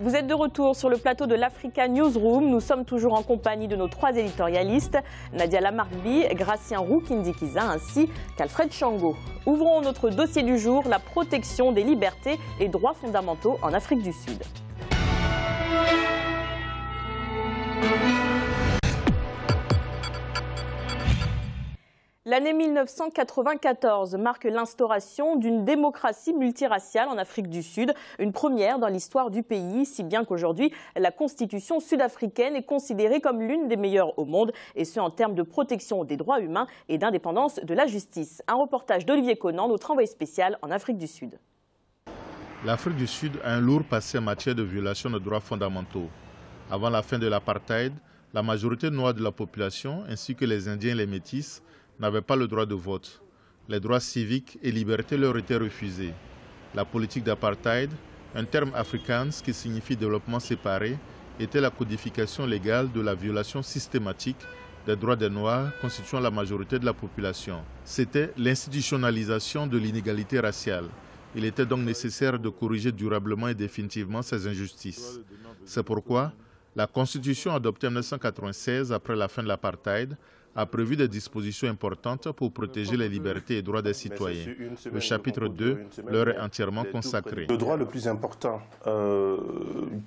Vous êtes de retour sur le plateau de l'Africa Newsroom. Nous sommes toujours en compagnie de nos trois éditorialistes, Nadia Lamarbi, Gratien Roux-Kindikiza ainsi qu'Alfred Chango. Ouvrons notre dossier du jour, la protection des libertés et droits fondamentaux en Afrique du Sud. L'année 1994 marque l'instauration d'une démocratie multiraciale en Afrique du Sud, une première dans l'histoire du pays, si bien qu'aujourd'hui, la constitution sud-africaine est considérée comme l'une des meilleures au monde, et ce en termes de protection des droits humains et d'indépendance de la justice. Un reportage d'Olivier Conan, notre envoyé spécial en Afrique du Sud. L'Afrique du Sud a un lourd passé en matière de violation de droits fondamentaux. Avant la fin de l'apartheid, la majorité noire de la population, ainsi que les Indiens et les Métis, n'avaient pas le droit de vote. Les droits civiques et libertés leur étaient refusés. La politique d'apartheid, un terme afrikaans qui signifie développement séparé, était la codification légale de la violation systématique des droits des Noirs constituant la majorité de la population. C'était l'institutionnalisation de l'inégalité raciale. Il était donc nécessaire de corriger durablement et définitivement ces injustices. C'est pourquoi la Constitution adoptée en 1996, après la fin de l'apartheid, a prévu des dispositions importantes pour protéger les libertés et droits des citoyens. Le chapitre 2 leur est entièrement consacré. Le droit le plus important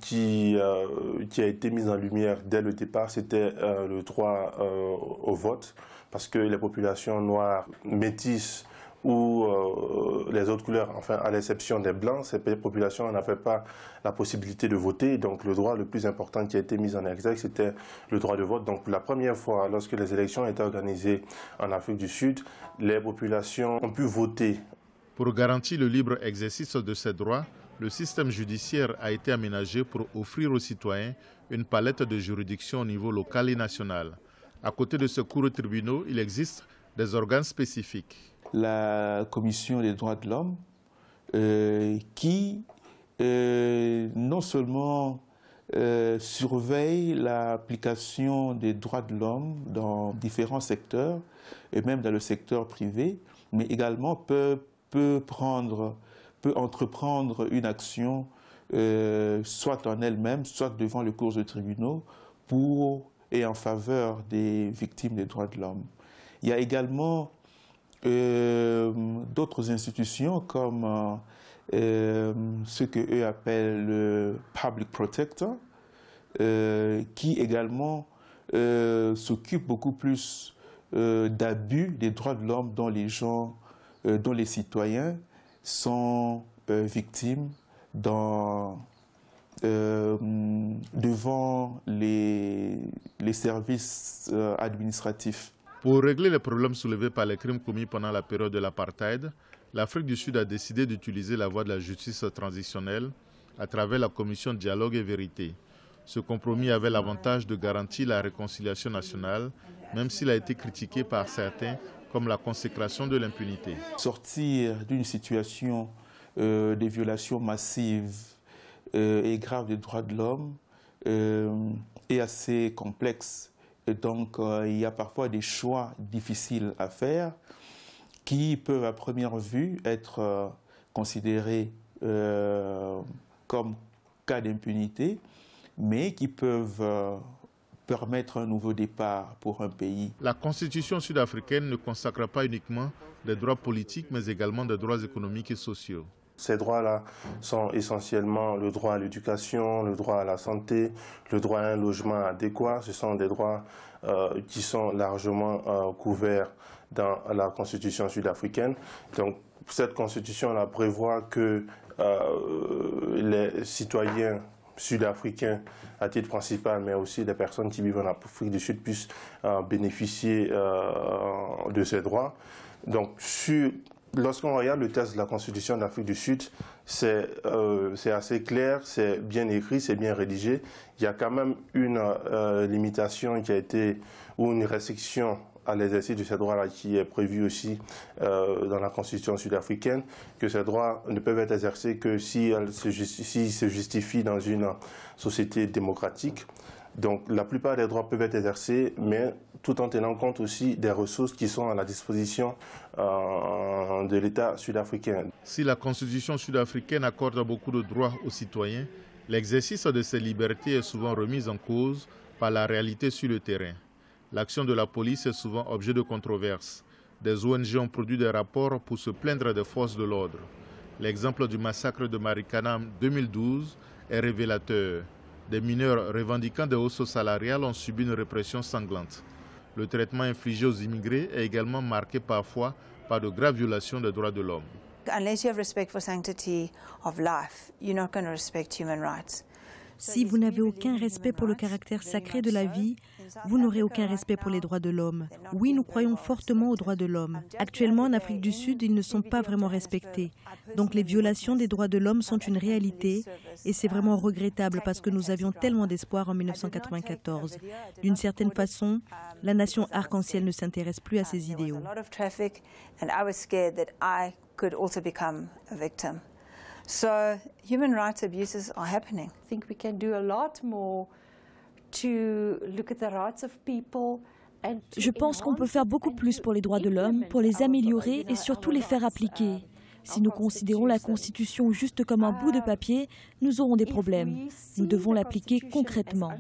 qui a été mis en lumière dès le départ, c'était le droit au vote, parce que les populations noires, métisses, ou les autres couleurs, enfin à l'exception des blancs, ces populations n'avaient pas la possibilité de voter. Donc le droit le plus important qui a été mis en exergue, c'était le droit de vote. Donc pour la première fois, lorsque les élections étaient organisées en Afrique du Sud, les populations ont pu voter. Pour garantir le libre exercice de ces droits, le système judiciaire a été aménagé pour offrir aux citoyens une palette de juridictions au niveau local et national. À côté de ces cours tribunaux, il existe des organes spécifiques. La Commission des droits de l'homme qui non seulement surveille l'application des droits de l'homme dans différents secteurs et même dans le secteur privé, mais également peut entreprendre une action soit en elle-même, soit devant les cours de tribunaux pour et en faveur des victimes des droits de l'homme. Il y a également d'autres institutions comme ce qu'eux appellent le Public Protector, qui également s'occupe beaucoup plus d'abus des droits de l'homme dont les citoyens sont victimes devant les services administratifs. Pour régler les problèmes soulevés par les crimes commis pendant la période de l'apartheid, l'Afrique du Sud a décidé d'utiliser la voie de la justice transitionnelle à travers la commission Dialogue et Vérité. Ce compromis avait l'avantage de garantir la réconciliation nationale, même s'il a été critiqué par certains comme la consécration de l'impunité. Sortir d'une situation de violations massives et graves des droits de l'homme est assez complexe. Et donc, il y a parfois des choix difficiles à faire qui peuvent à première vue être considérés comme cas d'impunité, mais qui peuvent permettre un nouveau départ pour un pays. La Constitution sud-africaine ne consacre pas uniquement des droits politiques, mais également des droits économiques et sociaux. Ces droits-là sont essentiellement le droit à l'éducation, le droit à la santé, le droit à un logement adéquat. Ce sont des droits qui sont largement couverts dans la Constitution sud-africaine. Donc, cette Constitution-là prévoit que les citoyens sud-africains, à titre principal, mais aussi les personnes qui vivent en Afrique du Sud puissent bénéficier de ces droits. Donc, lorsqu'on regarde le texte de la Constitution d'Afrique du Sud, c'est assez clair, c'est bien écrit, c'est bien rédigé. Il y a quand même une limitation qui a été, ou une restriction à l'exercice de ces droits-là qui est prévue aussi dans la Constitution sud-africaine, que ces droits ne peuvent être exercés que s'ils se justifient dans une société démocratique. Donc la plupart des droits peuvent être exercés, mais tout en tenant compte aussi des ressources qui sont à la disposition de l'État sud-africain. Si la Constitution sud-africaine accorde beaucoup de droits aux citoyens, L'exercice de ces libertés est souvent remis en cause par la réalité sur le terrain. L'action de la police est souvent objet de controverses. Des ONG ont produit des rapports pour se plaindre des forces de l'ordre. L'exemple du massacre de Marikana en 2012 est révélateur. Des mineurs revendiquant des hausses salariales ont subi une répression sanglante. Le traitement infligé aux immigrés est également marqué parfois par de graves violations des droits de l'homme. Unless you have respect for sanctity of life, you're not going to respect human rights. Si vous n'avez aucun respect pour le caractère sacré de la vie, vous n'aurez aucun respect pour les droits de l'homme. Oui, nous croyons fortement aux droits de l'homme. Actuellement, en Afrique du Sud, ils ne sont pas vraiment respectés. Donc les violations des droits de l'homme sont une réalité et c'est vraiment regrettable parce que nous avions tellement d'espoir en 1994. D'une certaine façon, la nation arc-en-ciel ne s'intéresse plus à ces idéaux. So human rights abuses are happening. I think we can do a lot more to look at the rights of people. Je pense qu'on peut faire beaucoup plus pour les droits de l'homme, pour les améliorer et surtout les faire appliquer. Si nous considérons la Constitution juste comme un bout de papier, nous aurons des problèmes. Nous devons l'appliquer concrètement.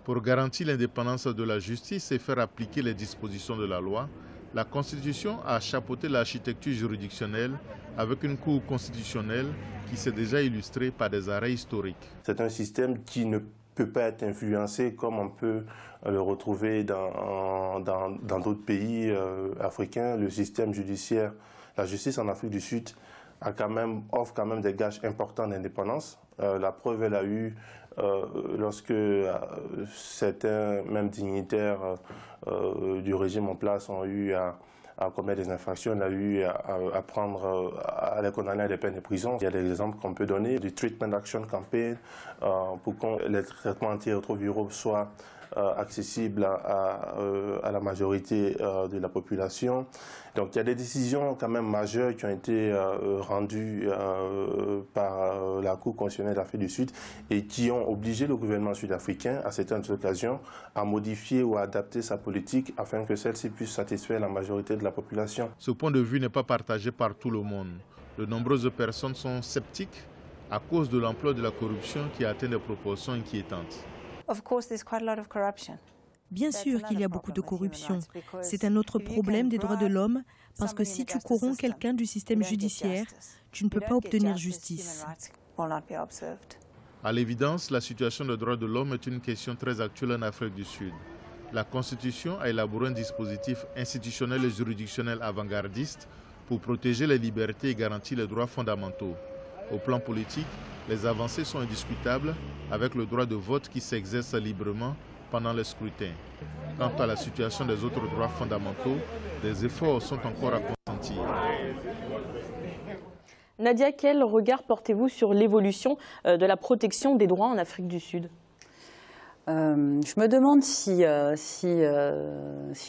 Pour garantir l'indépendance de la justice et faire appliquer les dispositions de la loi, la Constitution a chapeauté l'architecture juridictionnelle avec une Cour constitutionnelle qui s'est déjà illustrée par des arrêts historiques. C'est un système qui ne peut pas être influencé comme on peut le retrouver dans d'autres pays africains. Le système judiciaire, la justice en Afrique du Sud offre quand même des gages importants d'indépendance. La preuve, elle a eu lorsque certains, même dignitaires du régime en place, ont eu à commettre des infractions, on a eu à les condamner à des peines de prison. Il y a des exemples qu'on peut donner du Treatment Action Campaign pour que les traitements antirétroviraux soient accessibles à la majorité de la population. Donc il y a des décisions quand même majeures qui ont été rendues par la Cour constitutionnelle d'Afrique du Sud et qui ont obligé le gouvernement sud-africain à certaines occasions à modifier ou à adapter sa politique afin que celle-ci puisse satisfaire la majorité de la population. Ce point de vue n'est pas partagé par tout le monde. De nombreuses personnes sont sceptiques à cause de l'ampleur de la corruption qui atteint des proportions inquiétantes. Bien sûr qu'il y a beaucoup de corruption. C'est un autre problème des droits de l'homme, parce que si tu corromps quelqu'un du système judiciaire, tu ne peux pas obtenir justice. À l'évidence, la situation des droits de l'homme est une question très actuelle en Afrique du Sud. La Constitution a élaboré un dispositif institutionnel et juridictionnel avant-gardiste pour protéger les libertés et garantir les droits fondamentaux. Au plan politique, les avancées sont indiscutables avec le droit de vote qui s'exerce librement pendant le scrutin. Quant à la situation des autres droits fondamentaux, des efforts sont encore à consentir. Nadia, quel regard portez-vous sur l'évolution de la protection des droits en Afrique du Sud ? Je me demande si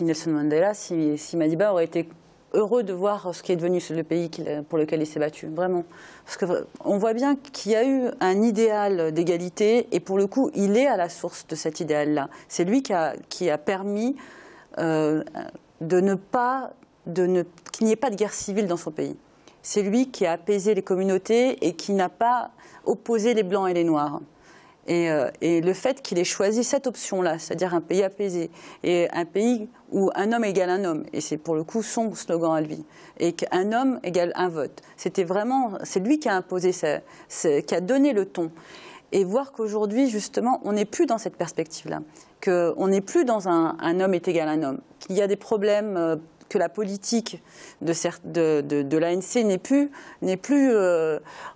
Nelson Mandela, si Madiba aurait été heureux de voir ce qui est devenu le pays pour lequel il s'est battu, vraiment. Parce qu'on voit bien qu'il y a eu un idéal d'égalité et pour le coup, il est à la source de cet idéal-là. C'est lui qui a permis qu'il n'y ait pas de guerre civile dans son pays. C'est lui qui a apaisé les communautés et qui n'a pas opposé les Blancs et les Noirs. Et le fait qu'il ait choisi cette option-là, c'est-à-dire un pays apaisé, et un pays où un homme égale un homme, et c'est pour le coup son slogan à lui, et qu'un homme égale un vote. C'est lui qui a imposé, qui a donné le ton. Et voir qu'aujourd'hui, justement, on n'est plus dans cette perspective-là, qu'on n'est plus dans un homme est égal à un homme, qu'il y a des problèmes, que la politique de l'ANC n'est plus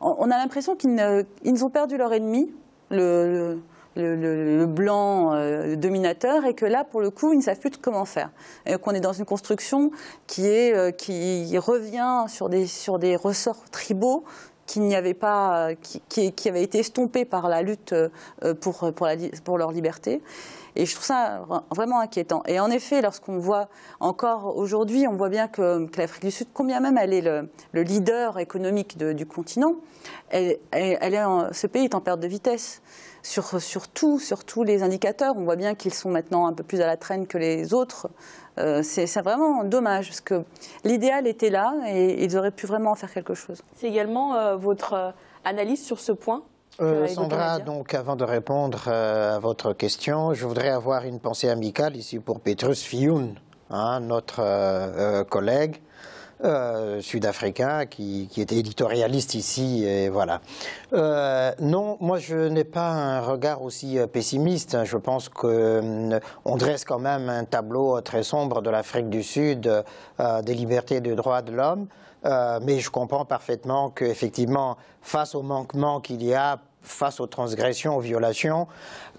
on a l'impression qu'ils ont perdu leur ennemi, le blanc dominateur, et que là, pour le coup, ils ne savent plus comment faire. Et qu'on est dans une construction qui revient sur des ressorts tribaux qui avaient été estompés par la lutte pour leur liberté. Et je trouve ça vraiment inquiétant. Et en effet, lorsqu'on voit encore aujourd'hui, on voit bien que l'Afrique du Sud, combien même elle est le leader économique du continent, ce pays est en perte de vitesse. sur tous les indicateurs. On voit bien qu'ils sont maintenant un peu plus à la traîne que les autres. C'est vraiment dommage, parce que l'idéal était là et ils auraient pu vraiment en faire quelque chose. C'est également votre analyse sur ce point Sandra, donc avant de répondre à votre question, je voudrais avoir une pensée amicale ici pour Petrus Fioun, notre collègue sud-africain qui est éditorialiste ici, et voilà. Non, moi je n'ai pas un regard aussi pessimiste. Je pense qu'on dresse quand même un tableau très sombre de l'Afrique du Sud, des libertés et des droits de l'homme. Mais je comprends parfaitement qu'effectivement, face aux manquements qu'il y a, face aux transgressions, aux violations,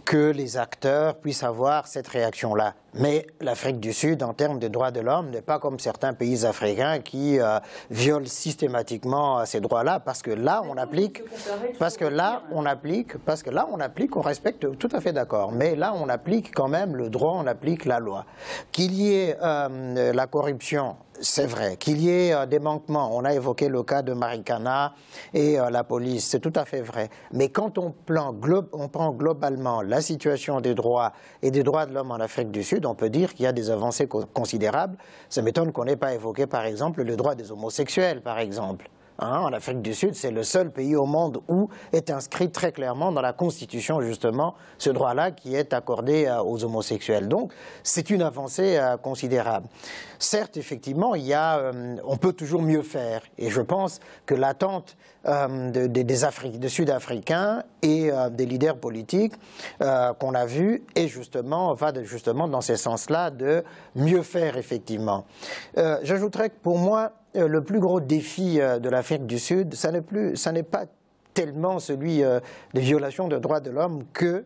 que les acteurs puissent avoir cette réaction-là. Mais l'Afrique du Sud, en termes de droits de l'homme, n'est pas comme certains pays africains qui violent systématiquement ces droits-là, parce que là, on applique, on respecte, tout à fait d'accord, mais là, on applique quand même le droit, on applique la loi. Qu'il y ait la corruption, c'est vrai. Qu'il y ait des manquements, on a évoqué le cas de Marikana et la police, c'est tout à fait vrai. Mais quand on prend globalement la situation des droits et des droits de l'homme en Afrique du Sud, on peut dire qu'il y a des avancées considérables. Ça m'étonne qu'on n'ait pas évoqué, par exemple, le droit des homosexuels, par exemple. En Afrique du Sud, c'est le seul pays au monde où est inscrit très clairement dans la Constitution, justement, ce droit-là qui est accordé aux homosexuels. Donc, c'est une avancée considérable. Certes, effectivement, on peut toujours mieux faire. Et je pense que l'attente des Sud-Africains et des leaders politiques qu'on a vus va justement dans ce sens-là de mieux faire, effectivement. J'ajouterais que pour moi, le plus gros défi de l'Afrique du Sud, ça n'est pas tellement celui des violations de droits de l'homme que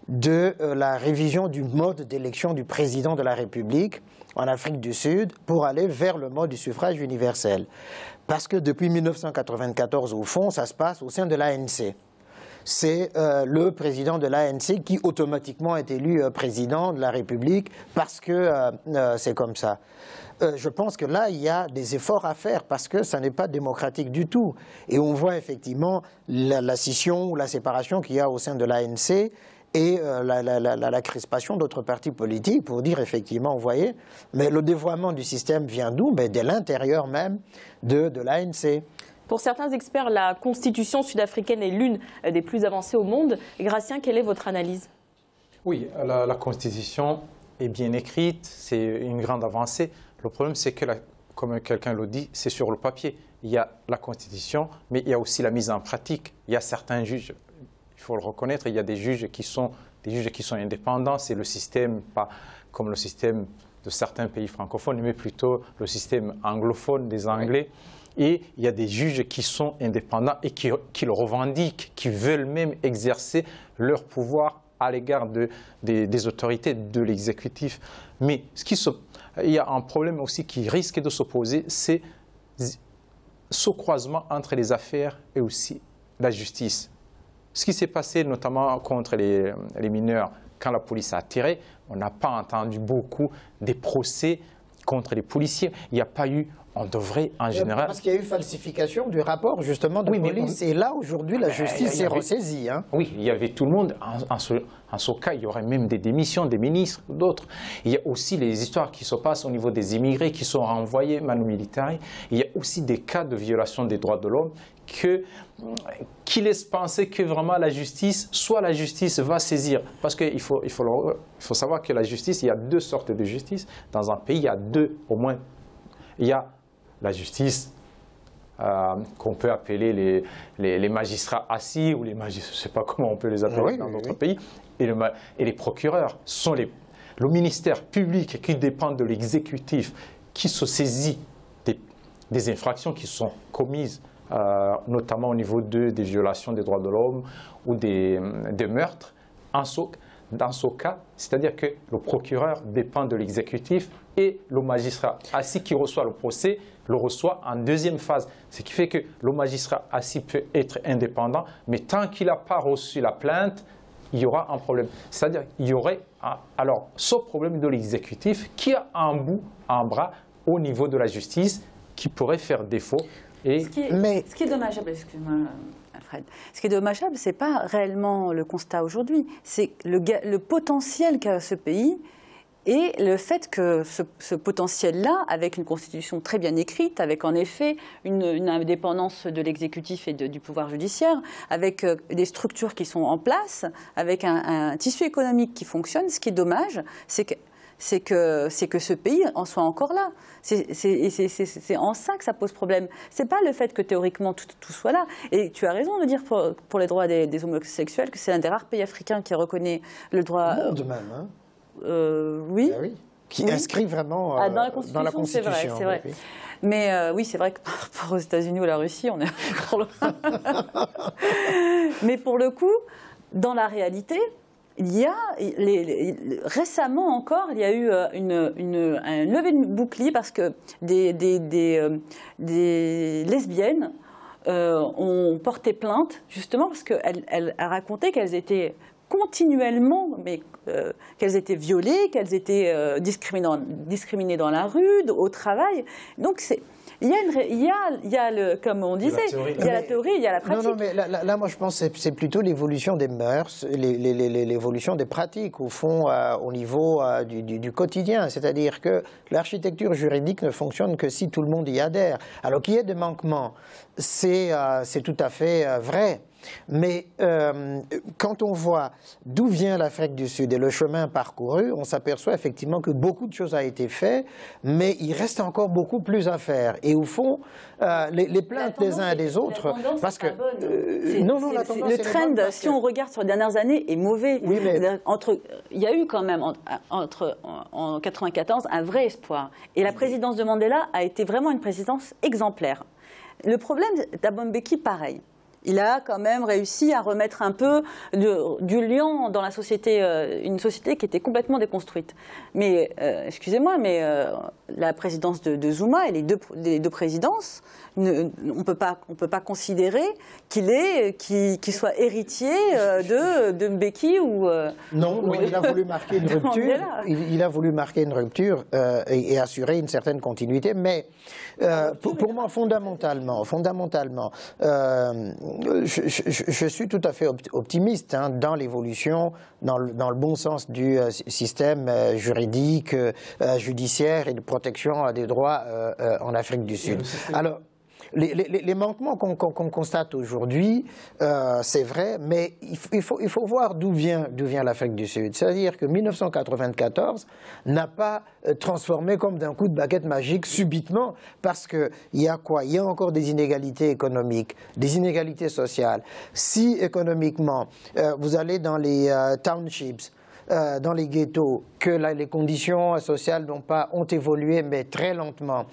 de la révision du mode d'élection du président de la République en Afrique du Sud pour aller vers le mode du suffrage universel. Parce que depuis 1994, au fond, ça se passe au sein de l'ANC. C'est le président de l'ANC qui automatiquement est élu président de la République parce que c'est comme ça. Je pense que là, il y a des efforts à faire parce que ça n'est pas démocratique du tout. Et on voit effectivement la scission ou la séparation qu'il y a au sein de l'ANC et la crispation d'autres partis politiques pour dire effectivement, vous voyez, mais le dévoiement du système vient d'où? De l'intérieur même de l'ANC. Pour certains experts, la constitution sud-africaine est l'une des plus avancées au monde. Gratien, quelle est votre analyse? Oui, la constitution est bien écrite, c'est une grande avancée. Le problème, c'est que, comme quelqu'un l'a dit, c'est sur le papier. Il y a la constitution, mais il y a aussi la mise en pratique. Il y a certains juges, il faut le reconnaître, il y a des juges qui sont indépendants. C'est le système, pas comme le système de certains pays francophones, mais plutôt le système anglophone des Anglais. Et il y a des juges qui sont indépendants et qui le revendiquent, qui veulent même exercer leur pouvoir à l'égard des autorités de l'exécutif. Mais il y a un problème aussi qui risque de se poser, c'est ce croisement entre les affaires et aussi la justice. Ce qui s'est passé notamment contre les mineurs, quand la police a tiré, on n'a pas entendu beaucoup des procès contre les policiers. Il n'y a pas eu, on devrait en général... Parce qu'il y a eu falsification du rapport justement de police. Et là, aujourd'hui, la justice s'est ressaisie. Oui, il y avait tout le monde. En ce cas, il y aurait même des démissions des ministres ou d'autres. Il y a aussi les histoires qui se passent au niveau des immigrés qui sont renvoyés manu militari. Il y a aussi des cas de violation des droits de l'homme qui laissent penser que vraiment la justice va saisir. Parce qu'il faut savoir que la justice, il y a deux sortes de justice. Dans un pays, il y a au moins, il y a la justice qu'on peut appeler les magistrats assis, ou les magistrats, je ne sais pas comment on peut les appeler dans d'autres pays, et les procureurs sont le ministère public qui dépend de l'exécutif, qui se saisit des infractions qui sont commises, notamment au niveau des violations des droits de l'homme ou des meurtres. Dans ce cas, c'est-à-dire que le procureur dépend de l'exécutif et le magistrat assis qui reçoit le procès le reçoit en deuxième phase. Ce qui fait que le magistrat assis peut être indépendant, mais tant qu'il n'a pas reçu la plainte, il y aura un problème. C'est-à-dire qu'il y aurait alors ce problème de l'exécutif qui a un bras au niveau de la justice qui pourrait faire défaut. Ce qui est dommageable, excuse-moi Fred. Ce qui est dommageable, ce n'est pas réellement le constat aujourd'hui, c'est le potentiel qu'a ce pays et le fait que ce potentiel-là, avec une constitution très bien écrite, avec en effet une indépendance de l'exécutif et du pouvoir judiciaire, avec des structures qui sont en place, avec un tissu économique qui fonctionne, ce qui est dommage, c'est que ce pays en soit encore là. C'est en ça que ça pose problème. C'est pas le fait que théoriquement tout soit là. Et tu as raison de dire pour les droits des homosexuels que c'est un des rares pays africains qui reconnaît le droit... Le monde même, hein. Oui. Ben oui. Qui inscrit vraiment dans la Constitution. C'est vrai. Mais oui, c'est vrai que par rapport aux États-Unis ou la Russie, on est encore loin. Mais pour le coup, dans la réalité, il y a récemment encore, il y a eu un lever de bouclier parce que des lesbiennes ont porté plainte justement parce qu'elles racontaient qu'elles étaient continuellement, qu'elles étaient violées, qu'elles étaient discriminées dans la rue, au travail. Donc il y a comme on disait, il y a la théorie, il y a la pratique. Non, mais là, moi, je pense que c'est plutôt l'évolution des mœurs, l'évolution des pratiques, au fond, au niveau du quotidien. C'est-à-dire que l'architecture juridique ne fonctionne que si tout le monde y adhère. Alors qu'il y ait des manquements, c'est tout à fait vrai. Mais quand on voit d'où vient l'Afrique du Sud et le chemin parcouru, on s'aperçoit effectivement que beaucoup de choses ont été faites, mais il reste encore beaucoup plus à faire. Et au fond, les plaintes des uns et des autre, parce que le trend, si on regarde sur les dernières années, est mauvais. Oui, mais... il y a eu quand même en 1994 un vrai espoir. Et la présidence de Mandela a été vraiment une présidence exemplaire. Le problème d'Thabo Mbeki, pareil. Il a quand même réussi à remettre un peu du lion dans la société, une société qui était complètement déconstruite. Mais, excusez-moi, mais la présidence de Zuma et les deux présidences, on ne peut pas considérer qu'il soit héritier de Mbeki ou... Non, il a voulu marquer une rupture. Il a voulu marquer une rupture et assurer une certaine continuité. Mais pour moi, fondamentalement, je suis tout à fait optimiste dans l'évolution, dans le bon sens du système juridique, judiciaire et de protection des droits en Afrique du Sud. Alors, les manquements qu'on constate aujourd'hui, c'est vrai, mais il faut voir d'où vient l'Afrique du Sud. C'est-à-dire que 1994 n'a pas transformé comme d'un coup de baguette magique subitement, parce qu'il y a quoi? Il y a encore des inégalités économiques, des inégalités sociales. Si économiquement, vous allez dans les townships, dans les ghettos, que les conditions sociales ont évolué, mais très lentement,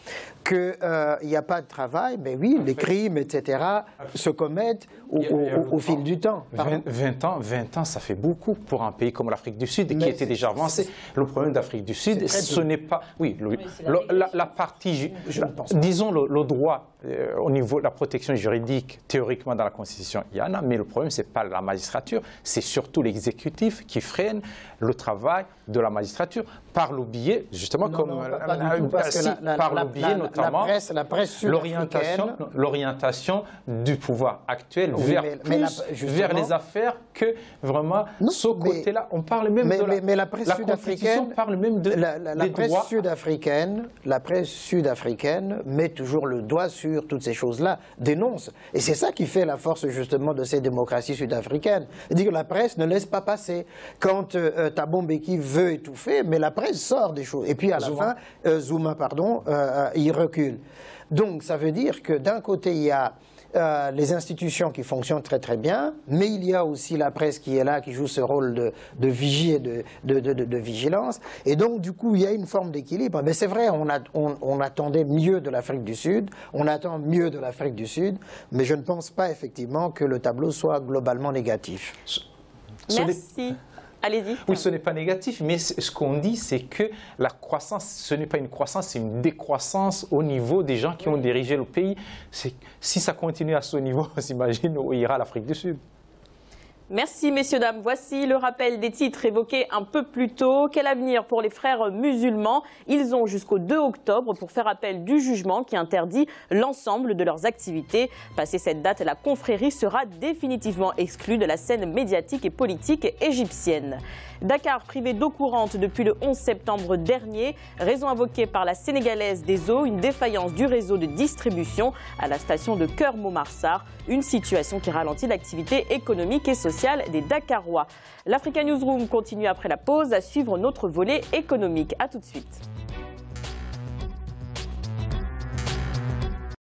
qu'il n'y a pas de travail, mais oui, les crimes, etc., se commettent au fil du temps. 20 ans, ça fait beaucoup pour un pays comme l'Afrique du Sud, qui était déjà avancé. Le problème d'Afrique du Sud, ce n'est pas... Oui, la partie... Disons le droit, au niveau de la protection juridique, théoriquement dans la Constitution, il y en a, mais le problème, ce n'est pas la magistrature, c'est surtout l'exécutif qui freine le travail de la magistrature par le biais, justement, par le biais notamment, l'orientation du pouvoir actuel vers les affaires que vraiment ce côté-là, on parle même de la presse sud-africaine parle même de la presse sud-africaine met toujours le doigt sur toutes ces choses-là, dénonce. Et c'est ça qui fait la force justement de ces démocraties sud-africaines. C'est-à-dire que la presse ne laisse pas passer. Quand Thabo Mbeki veut étouffer, mais la presse sort des choses. Et puis à la fin, Zuma, il recule. Donc ça veut dire que d'un côté, il y a les institutions qui fonctionnent très très bien, mais il y a aussi la presse qui est là, qui joue ce rôle de vigie et de vigilance. Et donc du coup, il y a une forme d'équilibre. Mais c'est vrai, on attendait mieux de l'Afrique du Sud, on attend mieux de l'Afrique du Sud, mais je ne pense pas effectivement que le tableau soit globalement négatif. Merci. Allez-y. Oui, ce n'est pas négatif, mais ce qu'on dit, c'est que la croissance, ce n'est pas une croissance, c'est une décroissance au niveau des gens qui ont dirigé le pays. Si ça continue à ce niveau, on s'imagine où ira l'Afrique du Sud. Merci messieurs, dames. Voici le rappel des titres évoqués un peu plus tôt. Quel avenir pour les frères musulmans? Ils ont jusqu'au 2 octobre pour faire appel du jugement qui interdit l'ensemble de leurs activités. Passé cette date, la confrérie sera définitivement exclue de la scène médiatique et politique égyptienne. Dakar privé d'eau courante depuis le 11 septembre dernier. Raison invoquée par la Sénégalaise des eaux, une défaillance du réseau de distribution à la station de Keur-Momarsar. Une situation qui ralentit l'activité économique et sociale des Dakarois. L'Africa Newsroom continue après la pause à suivre notre volet économique. A tout de suite.